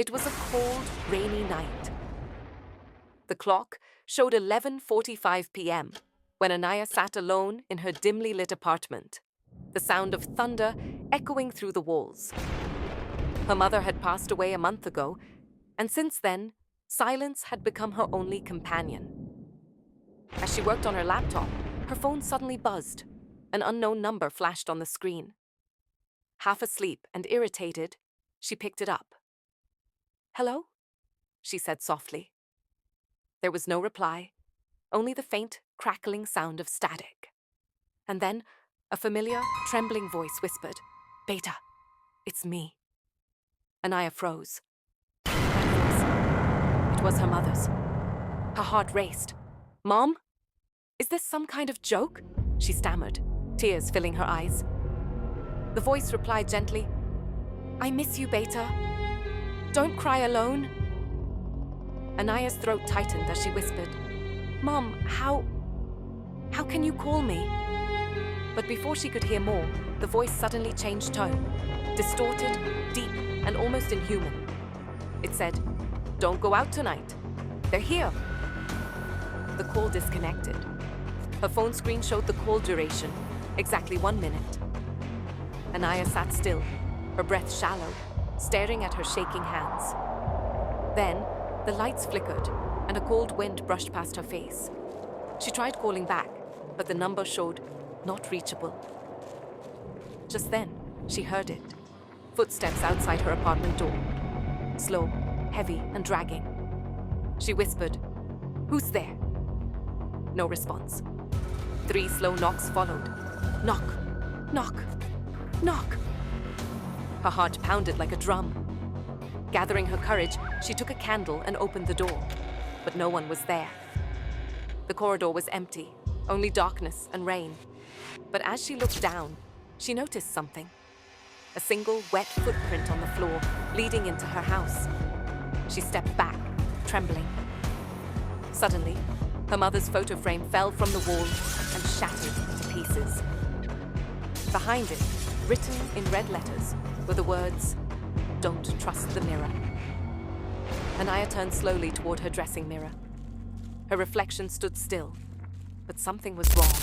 It was a cold, rainy night. The clock showed 11:45 p.m. when Anaya sat alone in her dimly lit apartment, the sound of thunder echoing through the walls. Her mother had passed away a month ago, and since then, silence had become her only companion. As she worked on her laptop, her phone suddenly buzzed. An unknown number flashed on the screen. Half asleep and irritated, she picked it up. "Hello?" she said softly. There was no reply, only the faint, crackling sound of static. And then a familiar, trembling voice whispered, "Beta, it's me." Anaya froze. That voice, it was her mother's. Her heart raced. "Mom? Is this some kind of joke?" she stammered, tears filling her eyes. The voice replied gently, "I miss you, Beta. Don't cry alone." Anaya's throat tightened as she whispered, "Mom, how can you call me?" But before she could hear more, the voice suddenly changed tone, distorted, deep, and almost inhuman. It said, "Don't go out tonight. They're here." The call disconnected. Her phone screen showed the call duration, exactly 1 minute. Anaya sat still, her breath shallow, staring at her shaking hands. Then, the lights flickered, and a cold wind brushed past her face. She tried calling back, but the number showed not reachable. Just then, she heard it. Footsteps outside her apartment door. Slow, heavy, and dragging. She whispered, "Who's there?" No response. 3 slow knocks followed. Knock, knock, knock. Her heart pounded like a drum. Gathering her courage, she took a candle and opened the door, but no one was there. The corridor was empty, only darkness and rain. But as she looked down, she noticed something. A single wet footprint on the floor, leading into her house. She stepped back, trembling. Suddenly, her mother's photo frame fell from the wall and shattered to pieces. Behind it, written in red letters, were the words, "Don't trust the mirror." Anaya turned slowly toward her dressing mirror. Her reflection stood still, but something was wrong.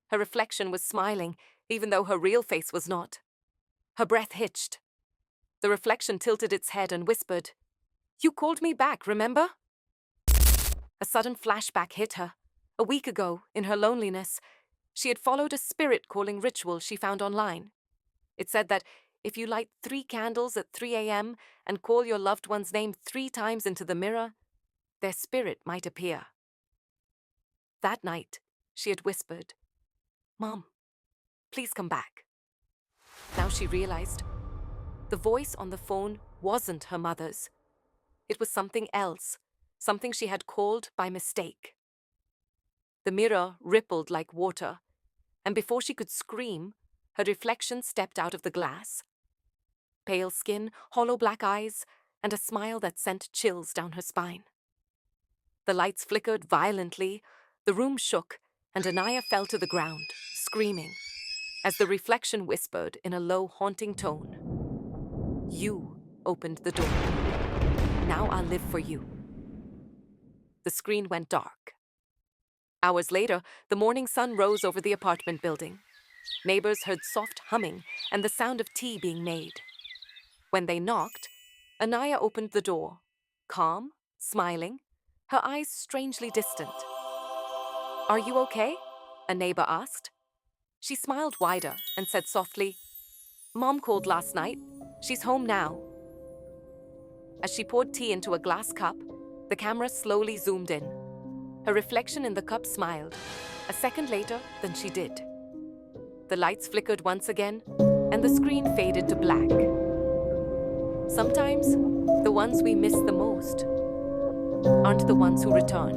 Her reflection was smiling, even though her real face was not. Her breath hitched. The reflection tilted its head and whispered, "You called me back, remember?" A sudden flashback hit her. A week ago, in her loneliness, she had followed a spirit-calling ritual she found online. It said that if you light 3 candles at 3 a.m. and call your loved one's name 3 times into the mirror, their spirit might appear. That night, she had whispered, "Mom, please come back." Now she realized the voice on the phone wasn't her mother's. It was something else, something she had called by mistake. The mirror rippled like water, and before she could scream, her reflection stepped out of the glass. Pale skin, hollow black eyes, and a smile that sent chills down her spine. The lights flickered violently, the room shook, and Anaya fell to the ground, screaming, as the reflection whispered in a low, haunting tone, "You opened the door. Now I'll live for you." The screen went dark. Hours later, the morning sun rose over the apartment building. Neighbors heard soft humming and the sound of tea being made. When they knocked, Anaya opened the door, calm, smiling, her eyes strangely distant. "Are you okay?" a neighbor asked. She smiled wider and said softly, "Mom called last night. She's home now." As she poured tea into a glass cup, the camera slowly zoomed in. Her reflection in the cup smiled, a second later than she did. The lights flickered once again, and the screen faded to black. Sometimes, the ones we miss the most aren't the ones who return.